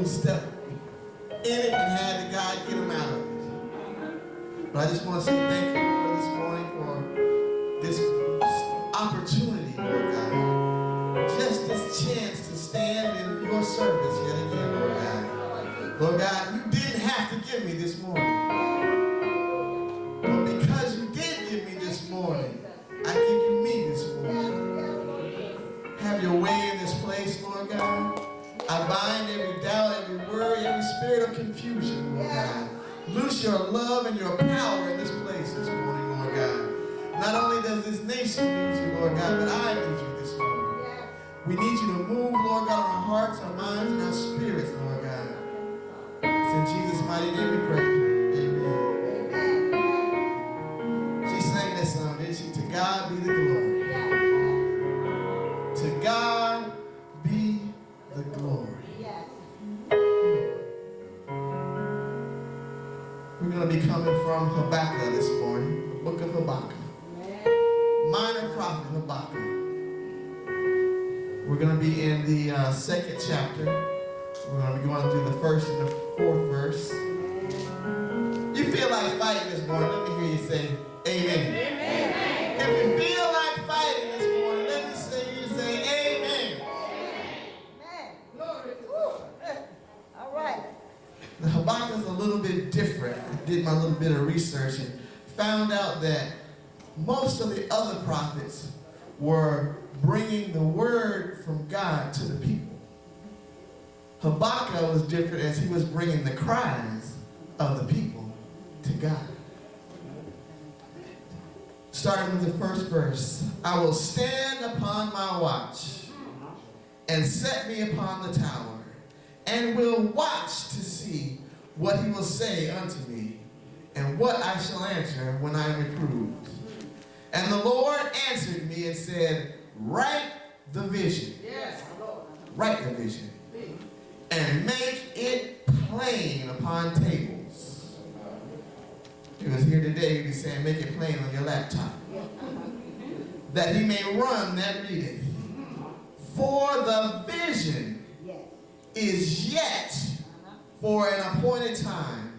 stepped in it and had the God get them out of it. But I just want to say thank you, Lord, this morning for this opportunity, Lord God. Just this chance to stand in your service yet again, Lord God. Lord God, you didn't have to give me this morning. But because you did give me this morning, I give you me this morning. Have your way in this place, Lord God. I bind every doubt, every worry, every spirit of confusion, Lord God. Loose your love and your power in this place this morning, Lord God. Not only does this nation need you, Lord God, but I need you this morning. We need you to move, Lord God, on our hearts, our minds, and our spirits, Lord God. It's in Jesus' mighty name we pray. Amen. She sang that song, didn't she? To God be the glory. To God be the glory. We're going to be coming from Habakkuk this morning, the book of Habakkuk. Minor prophet Habakkuk. We're going to be in the second chapter. We're going to be going through the first and the fourth verse. You feel like fighting this morning, let me hear you say amen. Amen. If you feel like fighting this morning, let me say you say amen. Amen. Glory. All right. The Habakkuk is a little bit different. I did my little bit of research and found out that most of the other prophets were bringing the word from God to the people. Habakkuk was different as he was bringing the cries of the people to God. Starting with the first verse. I will stand upon my watch and set me upon the tower, and will watch to see what he will say unto me, and what I shall answer when I am reproved. And the Lord answered me and said, write the vision. Yes, Lord. Write the vision. And make it plain upon tables. He was here today, he'd be saying, make it plain on your laptop. That he may run that readeth. For the vision is yet for an appointed time,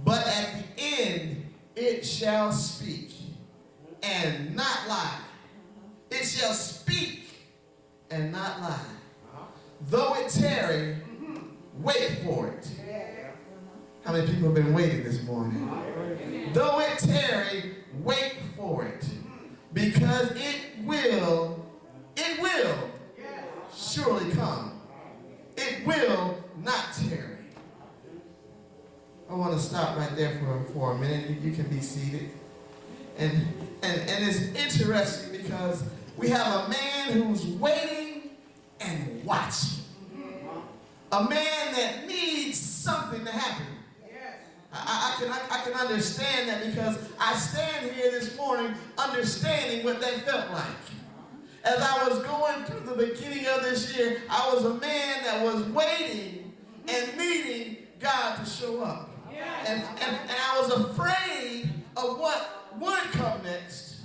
but at the end it shall speak and not lie. It shall speak and not lie. Though it tarry, wait for it. How many people have been waiting this morning? Though it tarry, wait for it. Because it will surely come. It will not tarry. I want to stop right there for a minute. You can be seated. And it's interesting because we have a man who's waiting and watching. A man that needs something to happen. I can understand that because I stand here this morning understanding what that felt like. As I was going through the beginning of this year, I was a man that was waiting and needing God to show up. And I was afraid of what would come next.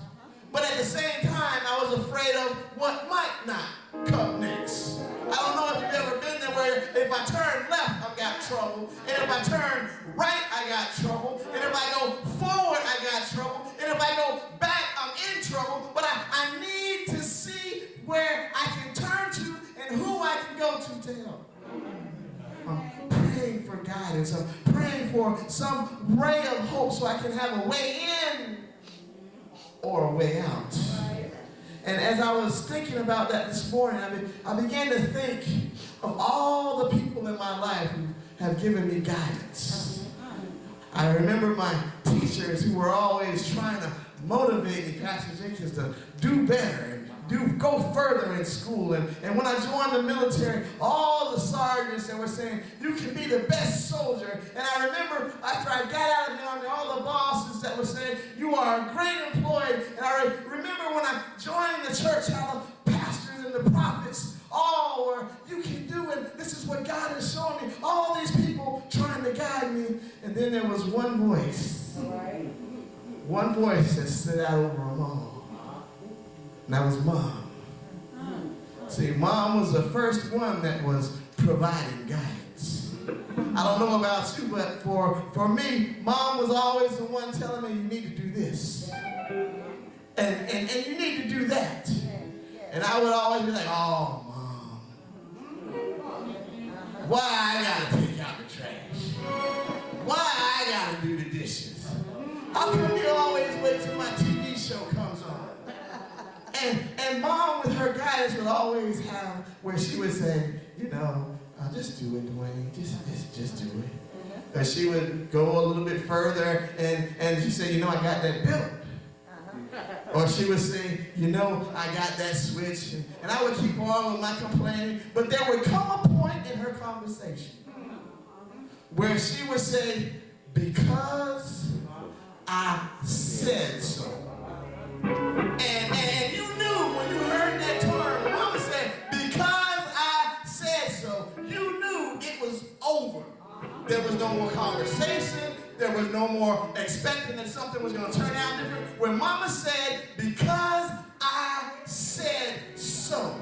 But at the same time, I was afraid of what might not come next. I don't know if you've ever been there where if I turn left, I've got trouble. And if I turn right, I got trouble. And if I go forward, I got trouble. And if I go back, I'm in trouble. But I need to see where I can turn to and who I can go to help. I'm praying for guidance. I'm praying for some ray of hope so I can have a way in or a way out. And as I was thinking about that this morning, I began to think of all the people in my life who have given me guidance. I remember my teachers who were always trying to motivate me, Pastor Jenkins, to do better and go further in school. And when I joined the military, all the sergeants that were saying, you can be the best soldier. And I remember after I got out of the army, all the bosses that were saying, you are a great employee. And I remember when I joined the church, how the pastors and the prophets all were, you can do it. This is what God is showing me. All these people trying to guide me. And then there was one voice. One voice that stood out over them all. And that was Mom. See, Mom was the first one that was providing guidance. I don't know about you, but for me, mom was always the one telling me, you need to do this. And you need to do that. And I would always be like, oh, Mom, why I gotta take out the trash? Why I gotta do the dishes? How come you always wait till my TV show comes on? And Mom, with her guidance, would always have where she would say, you know, just do it, Dwayne. Just do it. And she would go a little bit further, and she said, you know, I got that built. Or she would say, you know, I got that switch. And I would keep on with my complaining. But there would come a point in her conversation where she would say, because I said so. And you knew when you heard that term, when Mama said, because I said so, you knew it was over. There was no more conversation. There was no more expecting that something was going to turn out different. When Mama said, because I said so,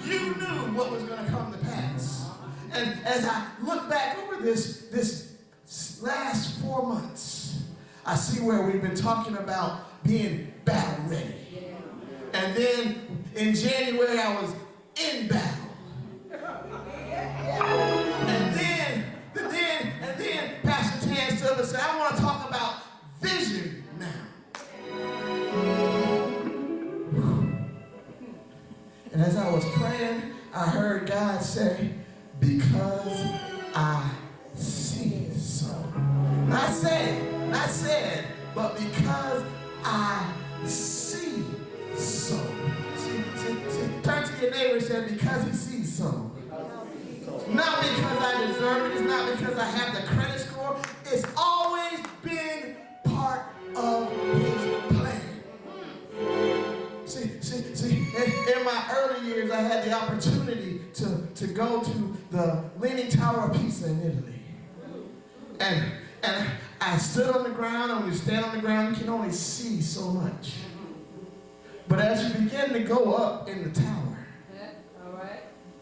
you knew what was going to come to pass. And as I look back over this last 4 months, I see where we've been talking about being battle ready. And then in January, I was in battle. And then Pastor Tan stood up and said, I want to talk about vision now. And as I was praying, I heard God say, because I see so. Not said, but because I see so. See, turn to your neighbor and say, because he sees so. Not because I deserve it. It's not because I have the credit score. It's always been part of his plan. See, in my early years, I had the opportunity to go to the Leaning Tower of Pisa in Italy. And I stood on the ground, and when you stand on the ground, you can only see so much. But as you begin to go up in the tower,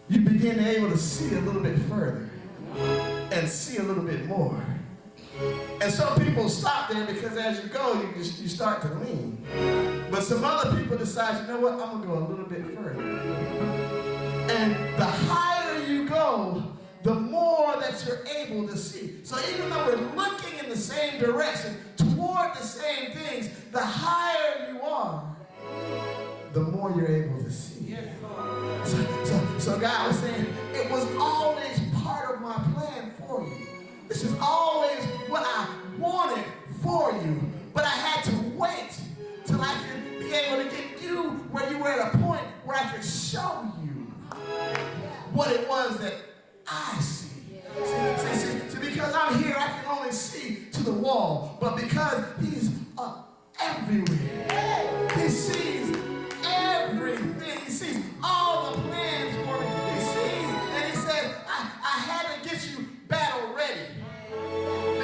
you begin to be able to see a little bit further and see a little bit more. And some people stop there because as you go, you start to lean. But some other people decide, you know what, I'm going to go a little bit further. And the higher you go, the more that you're able to see. So even though we're looking in the same direction, toward the same things, the higher you are, the more you're able to see. So God was saying, it was always part of my plan for you. This is always what I wanted for you. But I had to wait till I could be able to get you where you were at a point where I could show you what it was that I see. See, because I'm here, I can only see to the wall. But because he's everywhere, he sees everything. He sees all the plans for me. He sees, and he says, I had to get you battle ready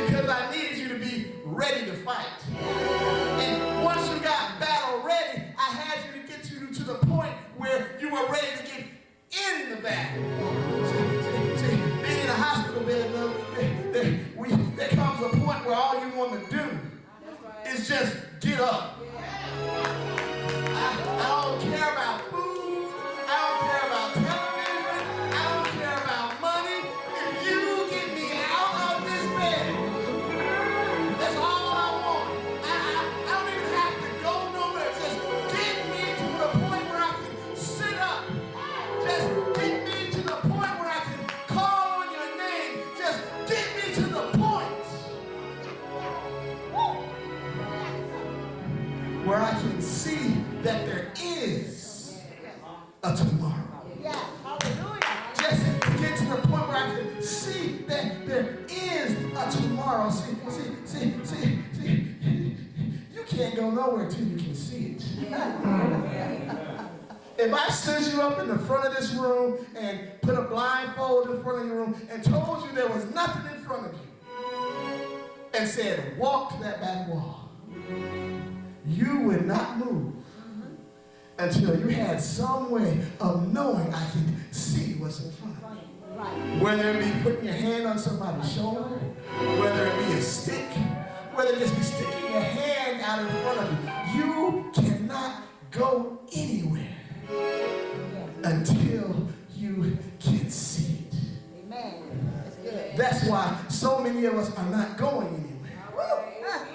because I needed you to be ready to fight. And once you got battle ready, I had you to get you to the point where you were ready to get in the battle. See, being in a hospital bed, there comes a point where all you want to do is just get up. I don't care about food. I don't care about television. I don't care about money. If you get me out of this bed, that's all I want. I don't even have to go nowhere. Just get me to the point where I can sit up. Just get me to the point where I can call on your name. Just get me to the point where I can see that there is a tomorrow. Yeah, hallelujah. Just to get to the point where I can see that there is a tomorrow. See, you can't go nowhere till you can see it. If I stood you up in the front of this room and put a blindfold in front of your room and told you there was nothing in front of you and said, walk to that back wall, you would not move until you had some way of knowing I can see what's in front of me. Whether it be putting your hand on somebody's shoulder, whether it be a stick, whether it just be sticking your hand out in front of you, you cannot go anywhere until you can see it. Amen. That's good. That's why so many of us are not going anywhere.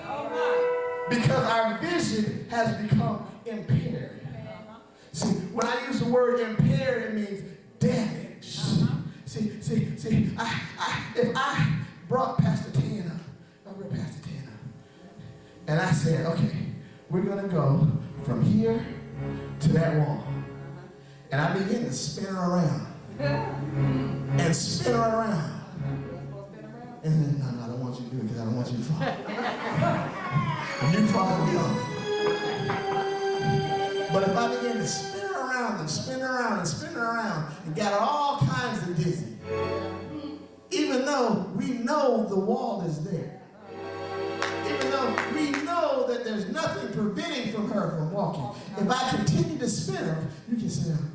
All right. Because our vision has become impaired. See, when I use the word impaired, it means damaged. See, if I brought Pastor Tana, and I said, okay, we're going to go from here to that wall. And I begin to spin her around. And spin her around. And then, no, I don't want you to do it because I don't want you to fall. You fall me off. But if I begin to spin her around and spin her around and spin her around and got her all kinds of dizzy, even though we know the wall is there, even though we know that there's nothing preventing from her from walking, if I continue to spin her, you can sit down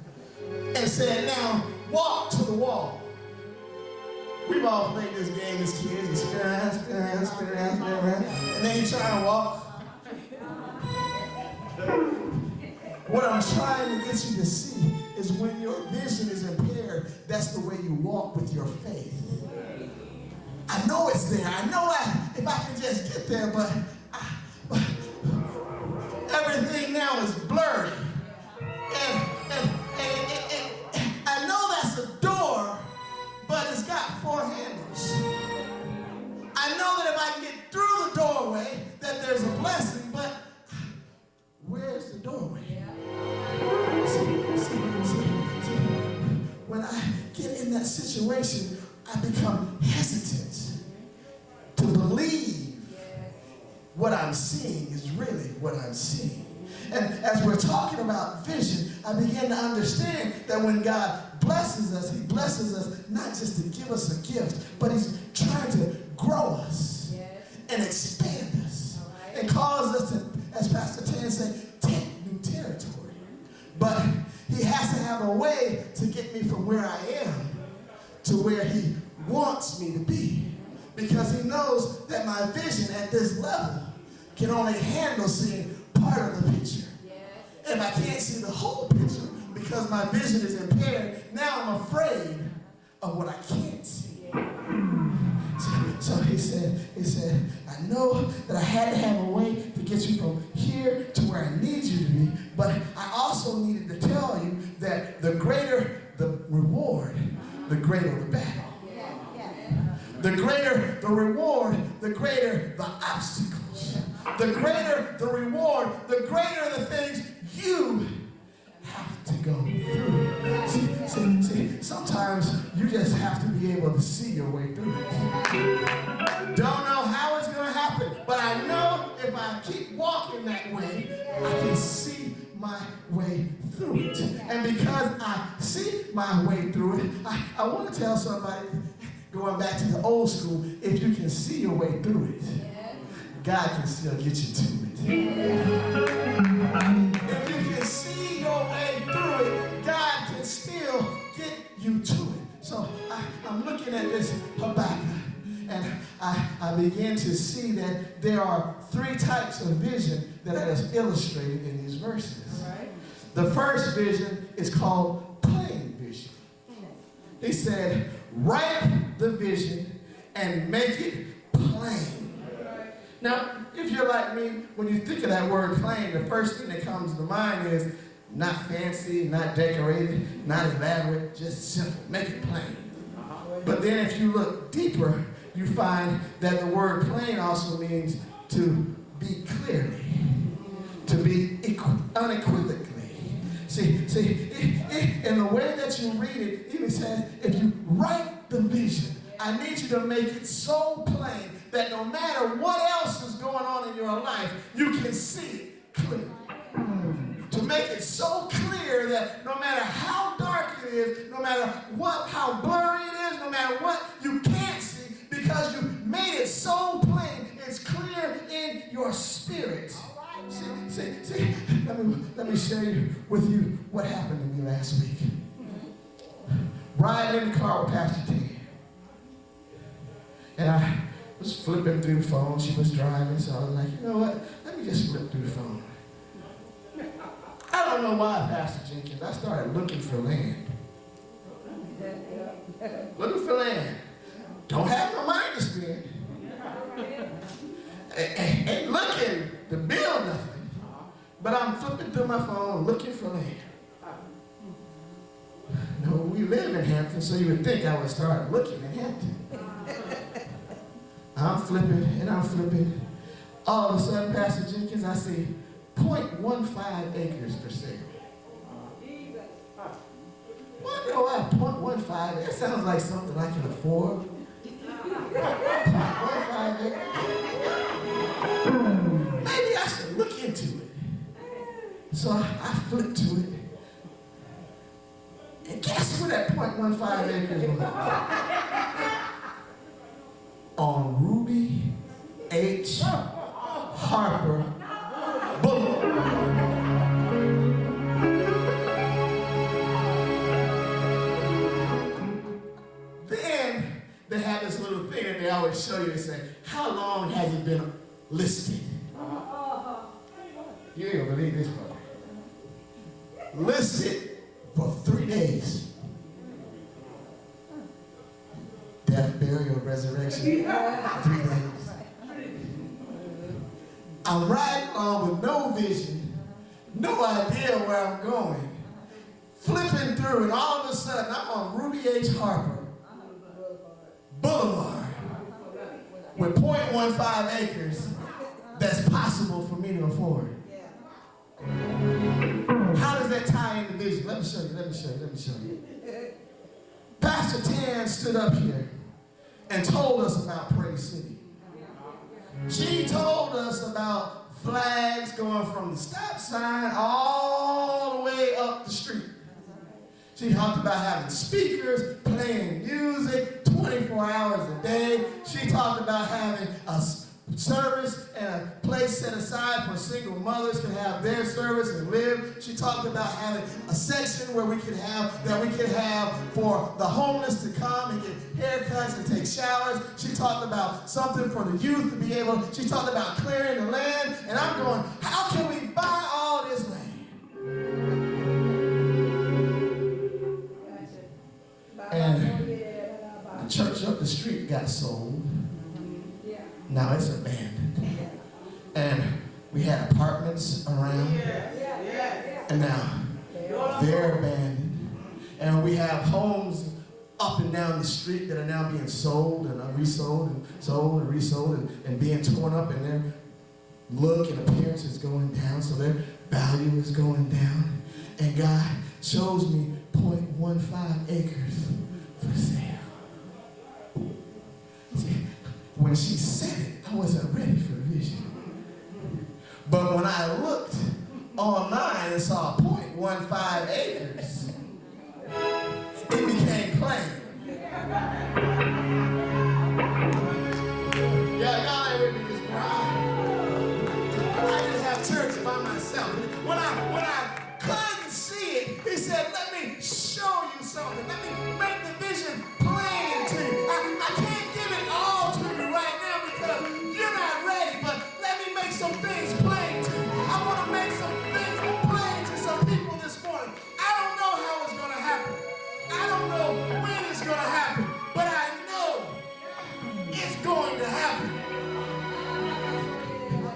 and say, now walk to the wall. We've all played this game as kids. You spin around, spin around, spin around, spin around, and then you try and walk. What I'm trying to get you to see is when your vision is impaired, that's the way you walk with your faith. I know it's there. I know if I can just get there, but everything now is blurry. And I know that's a door, but it's got 4 handles. I know that if I can get through the doorway, that there's a blessing, but where's the doorway? See, when I get in that situation, I become hesitant to believe what I'm seeing is really what I'm seeing. And as we're talking about vision, I begin to understand that when God blesses us, he blesses us not just to give us a gift, but he's trying to grow us and expand us and cause us to, as Pastor Tan said, take new territory. But he has to have a way to get me from where I am to where he wants me to be. Because he knows that my vision at this level can only handle seeing part of the picture. And if I can't see the whole picture because my vision is impaired, now I'm afraid of what I can't see. So he said, I know that I had to have a way to get you from here to where I need you to be, but I also needed to tell you that the greater the reward, the greater the battle. The greater the reward, the greater the obstacles. The greater the reward, the greater the things you have to go through. See, sometimes you just have to be able to see your way through it. Don't know how it's going to happen, but I know if I keep walking that way, I can see my way through it. And because I see my way through it, I want to tell somebody, going back to the old school, if you can see your way through it, God can still get you to it. If you can see your way through it, God can still get you to it. So I'm looking at this Habakkuk, and I begin to see that there are 3 types of vision that are illustrated in these verses. Right. The first vision is called plain vision. He said, write the vision and make it plain. Now, if you're like me, when you think of that word plain, the first thing that comes to mind is not fancy, not decorated, not elaborate, just simple. Make it plain. But then if you look deeper, you find that the word plain also means to be clearly, to be unequivocally. See, in the way that you read it, even says, if you write the vision, I need you to make it so plain that no matter what else is going on in your life, you can see it clearly. To make it so clear that no matter how dark it is, no matter how blurry it is, no matter what, you can't see because you made it so plain, it's clear in your spirit. See, let me share with you what happened to me last week. Riding in the car with Pastor T. And I was flipping through the phone. She was driving, so I was like, you know what? Let me just flip through the phone. I don't know why, Pastor Jenkins. I started looking for land. Looking for land. Don't have no mind to spend. Ain't looking to build nothing. But I'm flipping through my phone looking for land. No, we live in Hampton, so you would think I would start looking in Hampton. I'm flipping and I'm flipping. All of a sudden, Pastor Jenkins, I see 0.15 acres for sale. Wonder why 0.15? That sounds like something I can afford. 0.15 acres. Maybe I should look into it. So I flipped to it. And guess where that 0.15 acres was? On Ruby H. Harper Boulevard. Then they have this little thing that they always show you and say, how long has it been listed? You ain't gonna believe this part. Listed for 3 days. Death, burial, resurrection. 3 days. I'm riding along with no vision, no idea where I'm going. Flipping through, and all of a sudden I'm on Ruby H. Harper Boulevard with 0.15 acres that's possible for me to afford. How does that tie into vision? Let me show you. Pastor Tan stood up here and told us about Praise City. She told us about flags going from the stop sign all the way up the street. She talked about having speakers, playing music 24 hours a day. She talked about having a service and a place set aside for single mothers can have their service and live. She talked about having a section where we could have for the homeless to come and get haircuts and take showers. She talked about something for the youth to be able. She talked about clearing the land, and I'm going, how can we buy all this land? And the church up the street got sold. Now it's abandoned. And we had apartments around. And now they're abandoned. And we have homes up and down the street that are now being sold and resold and sold and resold and being torn up, and their look and appearance is going down, so their value is going down. And God shows me 0.15 acres for sale. See, when she said it, I wasn't ready for the vision. But when I looked online and saw 0.15 acres, it became plain. Y'all ain't with me this morning. I didn't have church by myself. When I couldn't see it, he said, let me show you something. Let me make the vision plain to you. I can't give it all to you right now because you're not ready, but let me make some things plain to you. I want to make some things plain to some people this morning. I don't know how it's going to happen. I don't know when it's going to happen, but I know it's going to happen.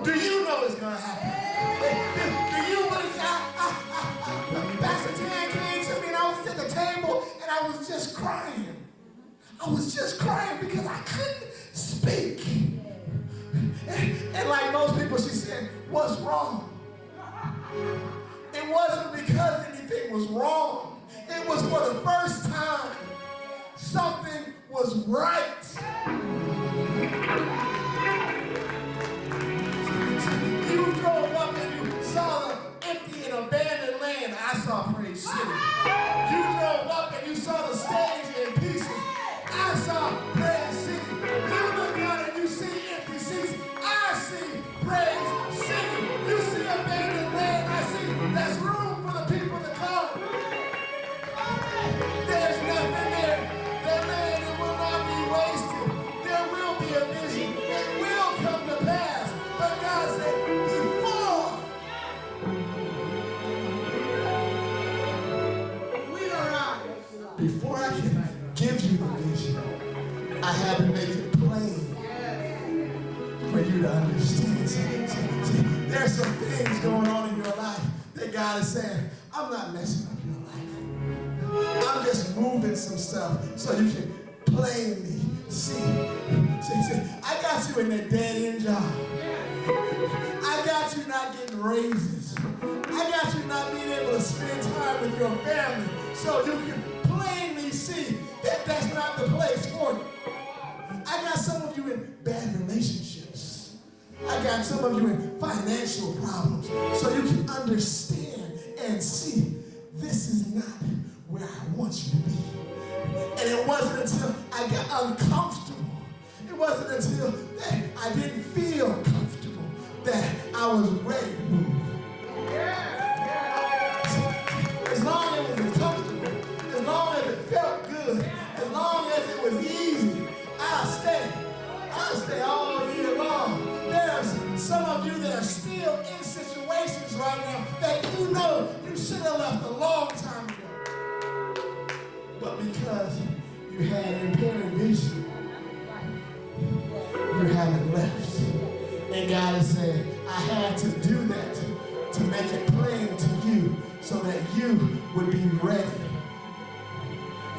Do you know it's going to happen? Do you believe? Pastor Tan came to me and I was at the table and I was just crying. I was just crying because I couldn't speak. And like most people, she said, what's wrong? It wasn't because anything was wrong. It was for the first time something was right. You drove up and you saw the empty and abandoned land. I saw Praise City. You drove up and you saw the stage in pieces. I saw Praise City. You look out and you see empty seats. I see Praise City. You see abandoned land. I see there's room for the people to come. There's nothing there. That land, it will not be wasted. There will before I can give you the vision, I had to make it plain for you to understand. See, there's some things going on in your life that God is saying, I'm not messing up your life. I'm just moving some stuff so you can plainly see. I got you in that dead-end job. I got you not getting raises. I got you not being able to spend time with your family so you can plainly see that that's not the place for you. I got some of you in bad relationships. I got some of you in financial problems so you can understand and see this is not where I want you to be. And it wasn't until I got uncomfortable, it wasn't until that I didn't feel comfortable that I was ready to move. As long as it was comfortable, as long as it felt good, as long as it was easy, I'll stay. I'll stay all year long. There's some of you that are still in situations right now that you know you should have left a long time ago. But because you had impaired vision, you haven't left. And God is saying, I had to do that to make it plain to you so that you would be ready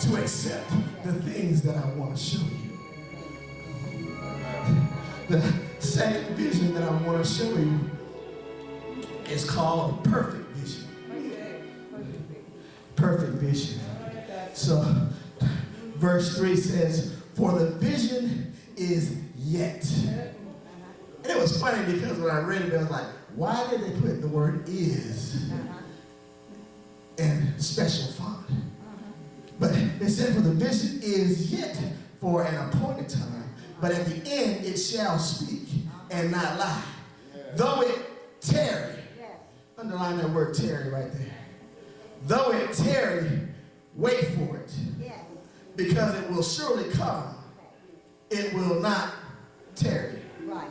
to accept the things that I want to show you. The second vision that I want to show you is called perfect vision. Perfect vision. So, verse 3 says, for the vision is yet. And it was funny because when I read it, I was like, why did they put the word is in special font? But it said, for the vision is yet for an appointed time, but at the end it shall speak and not lie. Though it tarry, underline that word tarry right there. Though it tarry, wait for it, because it will surely come. It will not tarry. Right.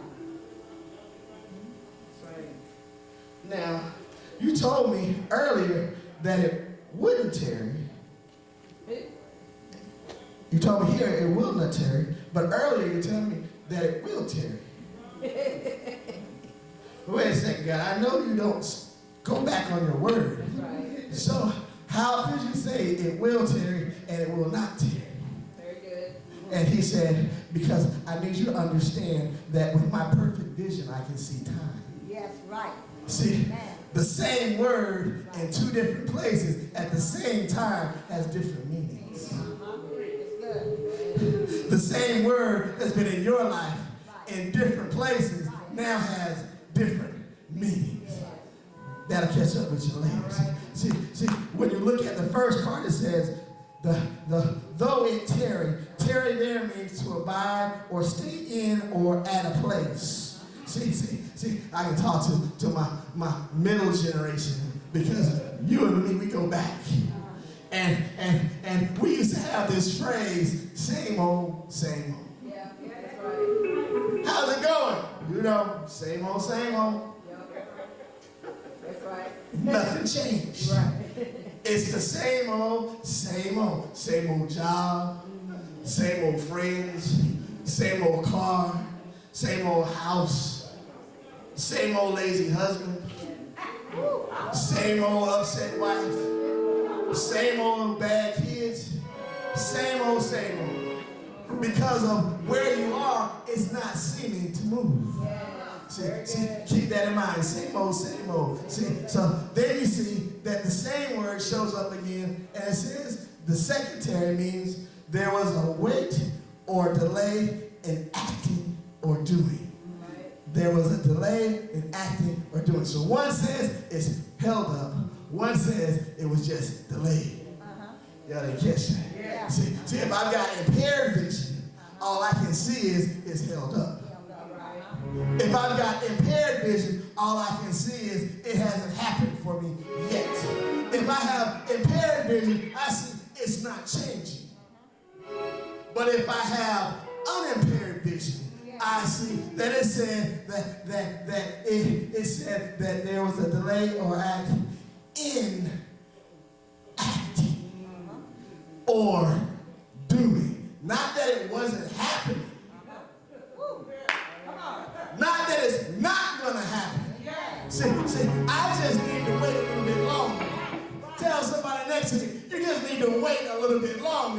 Now, you told me earlier that it wouldn't tarry. You told me here it will not tarry, but earlier you told me that it will tarry. Wait a second, God. I know you don't go back on your word. Right. So how could you say it will tarry and it will not tarry? Very good. And he said, because I need you to understand that with my perfect vision, I can see time. Yes, right. See, Amen. the same word in two different places at the same time has different meanings. It's good. The same word that's been in your life in different places now has different meanings. That'll catch up with you later. See, when you look at the first part, it says, though it tarry there means to abide or stay in or at a place. See, I can talk to my middle generation because you and me, we go back. And we used to have this phrase, same old, same old. Yeah, that's right. How's it going? You know, same old, same old. That's right. Nothing changed. Right. It's the same old, same old. Same old job, same old friends, same old car, same old house, same old lazy husband, same old upset wife, same old bad kids, same old, same old. Because of where you are, it's not seeming to move. See, keep that in mind. Same old, same old. See, so then you see that the same word shows up again, and it says the secretary means there was a wait or delay in acting or doing. There was a delay in acting or doing. So one says it's held up. One says it was just delayed. Y'all didn't catch that. Yeah. See, if I've got impaired vision, all I can see is held up. If I've got impaired vision, all I can see is it hasn't happened for me yet. If I have impaired vision, I see it's not changing. But if I have unimpaired vision, I see that it said it said that there was a delay or act in acting or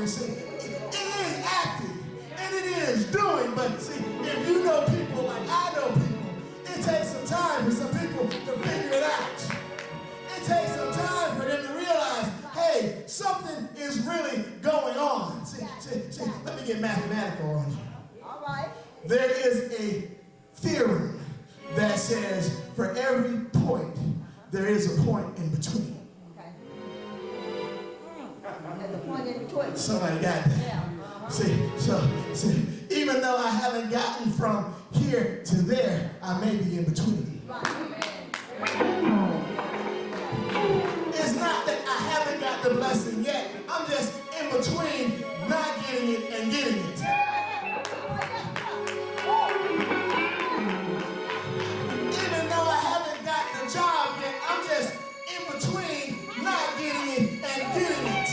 longer. See, it is acting and it is doing, but see, if you know people like I know people, it takes some time for some people to figure it out. It takes some time for them to realize, hey, something is really going on. See, let me get mathematical on you. All right. There is a theorem that says for every point, there is a point in between. Okay. There's a point in between. Somebody got that? Yeah. See, even though I haven't gotten from here to there, I may be in between. Right. It's not that I haven't got the blessing yet. I'm just in between not getting it and getting it. Even though I haven't got the job yet, I'm just in between not getting it and getting it.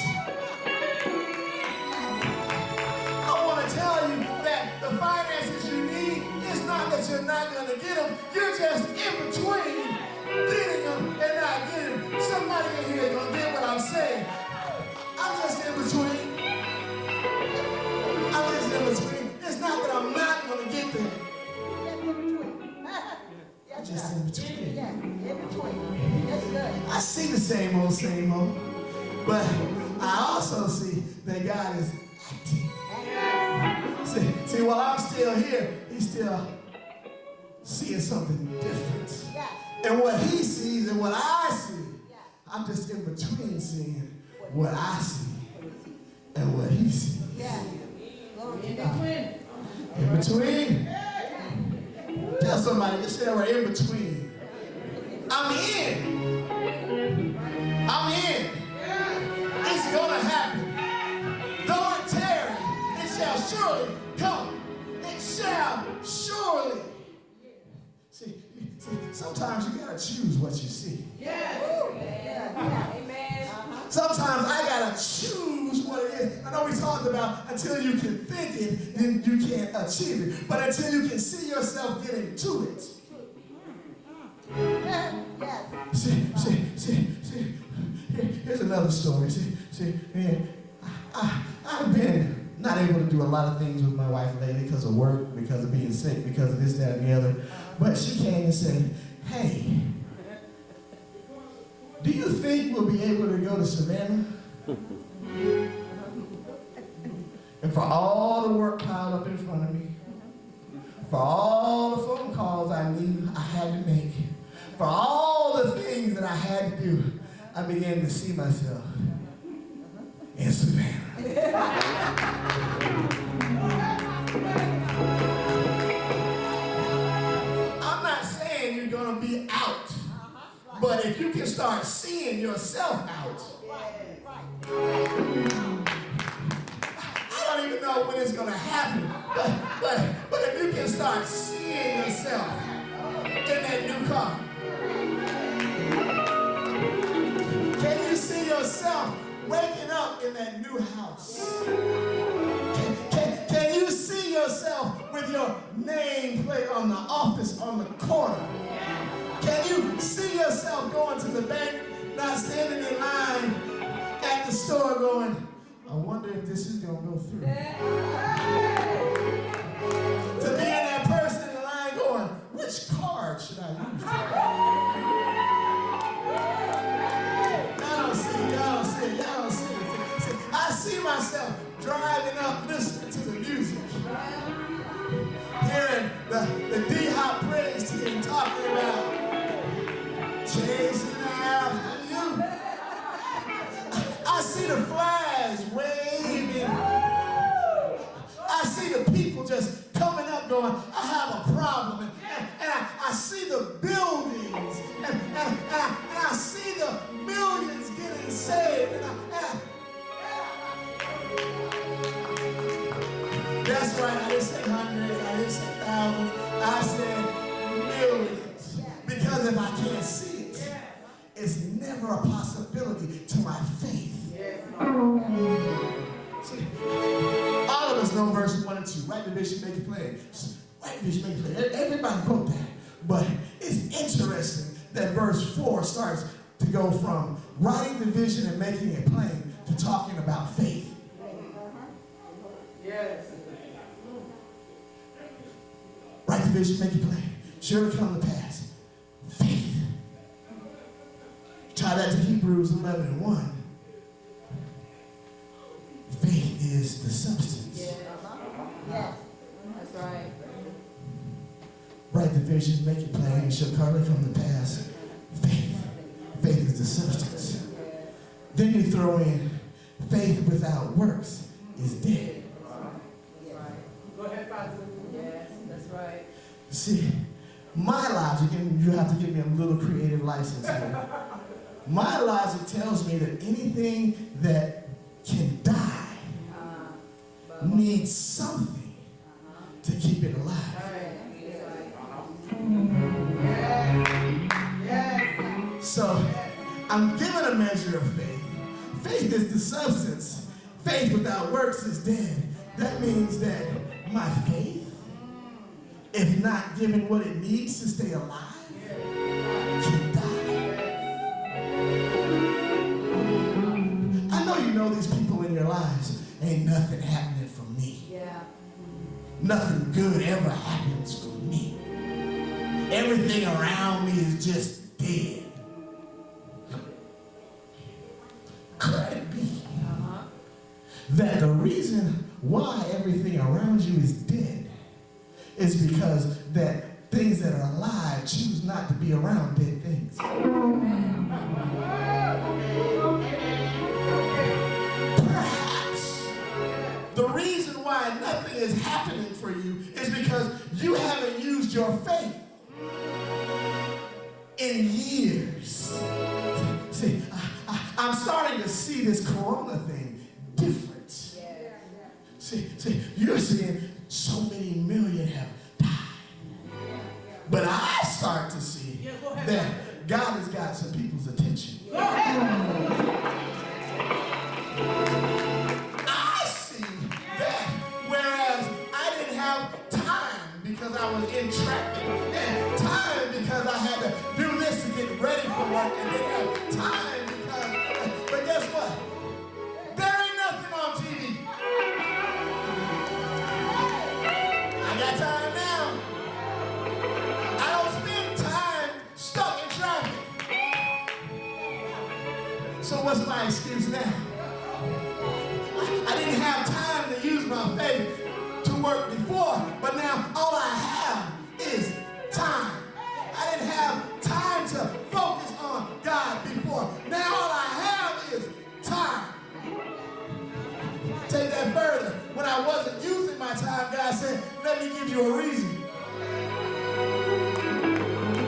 I want to tell you that the finances you need, it's not that you're not going to get them. You're just in between getting them and not getting them. Somebody in here is going to get what I'm saying. I'm just in between. I'm just in between. It's not that I'm not going to get there. I'm just in between. Yeah, in between. That's good. I see the same old, but I also see that God is acting. See, while I'm still here, he's still seeing something different. Yes. And what he sees and what I see, Yes. I'm just in between seeing what I see and what he sees. Yeah. Glory to God. In between. Tell somebody, just say we're in between. I'm in. I'm in. It's gonna happen. Though it tarry, it shall surely come. It shall surely. See, sometimes you gotta choose what you see. Amen. Sometimes I gotta choose what it is. I know we talked about until you can think it, then you can't achieve it. But until you can see yourself getting to it. Yes. See, here's another story. Man, I've been not able to do a lot of things with my wife lately because of work, because of being sick, because of this, that, and the other. But she came and said, hey, do you think we'll be able to go to Savannah? And for all the work piled up in front of me, for all the phone calls I knew I had to make, for all the things that I had to do, I began to see myself in Savannah. I'm not saying you're going to be out, but if you can start seeing yourself out, I don't even know when it's going to happen, but if you can start seeing yourself in that new car, can you see yourself waking up in that new house? Can you see yourself with your name plate on the office on the corner? Can you see yourself going to the bank, not standing in line at the store going, I wonder if this is going to go through? To being that person in line going, which card should I use? Y'all don't see it. I see myself driving up listening to the music. Hearing the D-Hop praise team talking about chasing after you. I see the flags waving. I see the people just coming up going, I have a problem. And I see the buildings. And I see the millions getting saved. That's right, I didn't say hundreds, I didn't say thousands, I said millions. Because if I can't see it, it's never a possibility to my faith. See, all of us know verses 1 and 2. Write the vision, make it plain. Write the vision, make it plain. Everybody wrote that. But it's interesting that verse 4 starts to go from writing the vision and making it plain to talking about faith. vision, make it plain. Surely come to pass. Faith. Tie that to Hebrews 11:1. Faith is the substance. Yes. That's right. Write the vision, make it plain, and shall surely come to pass. Faith. Faith is the substance. Then you throw in faith without works is dead. Go ahead, Pastor. Yes, that's right. See, my logic, and you have to give me a little creative license here. My logic tells me that anything that can die needs something to keep it alive. So I'm given a measure of faith. Faith is the substance. Faith without works is dead. That means that my faith, if not given what it needs to stay alive, can die. I know you know these people in your lives. Ain't nothing happening for me. Yeah. Nothing good ever happens for me. Everything around me is just dead. Could it be that the reason why everything around you is dead is because that things that are alive choose not to be around dead things? Perhaps the reason why nothing is happening for you is because you haven't used your faith in years. See, I'm starting to see this corona thing different. See, you're seeing so many million have died. But I start to see that God has got some people's attention. I see that whereas I didn't have time because I was in traffic, and time because I had to do this to get ready for work, and didn't have time because, but guess what? There ain't nothing on TV. I got time now. I don't spend time stuck in traffic. So what's my excuse now? I didn't have time to use my faith to work before, but now all I have is time. I didn't have time to focus on God before. Now all I have is time. Take that further. When I wasn't using my time, God said, let me give you a reason.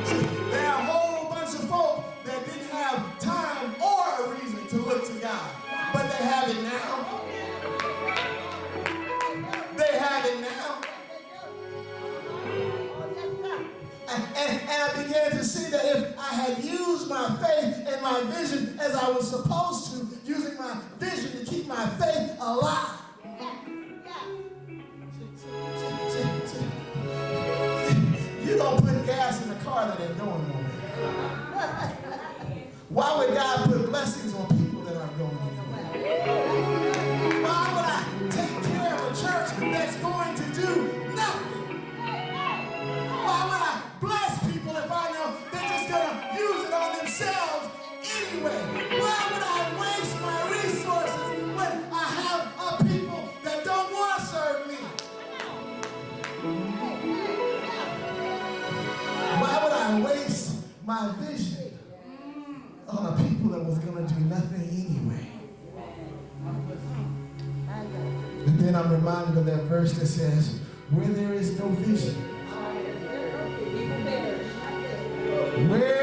See, there are a whole bunch of folk that didn't have time or a reason to look to God. But they have it now. They have it now. And I began to see that if I had used my faith and my vision as I was supposed to, using my vision to keep my faith alive. You don't put gas in a car that ain't going nowhere. Why would God put blessings on people that aren't going anywhere? Why would I take care of a church that's going to do nothing? Why would I bless people if I know they're just going to use it on themselves anyway? Why would I waste my resources when I have a people that don't want to serve me? Why would I waste my vision on a people that was going to do nothing anyway? And then I'm reminded of that verse that says, where there is no vision, where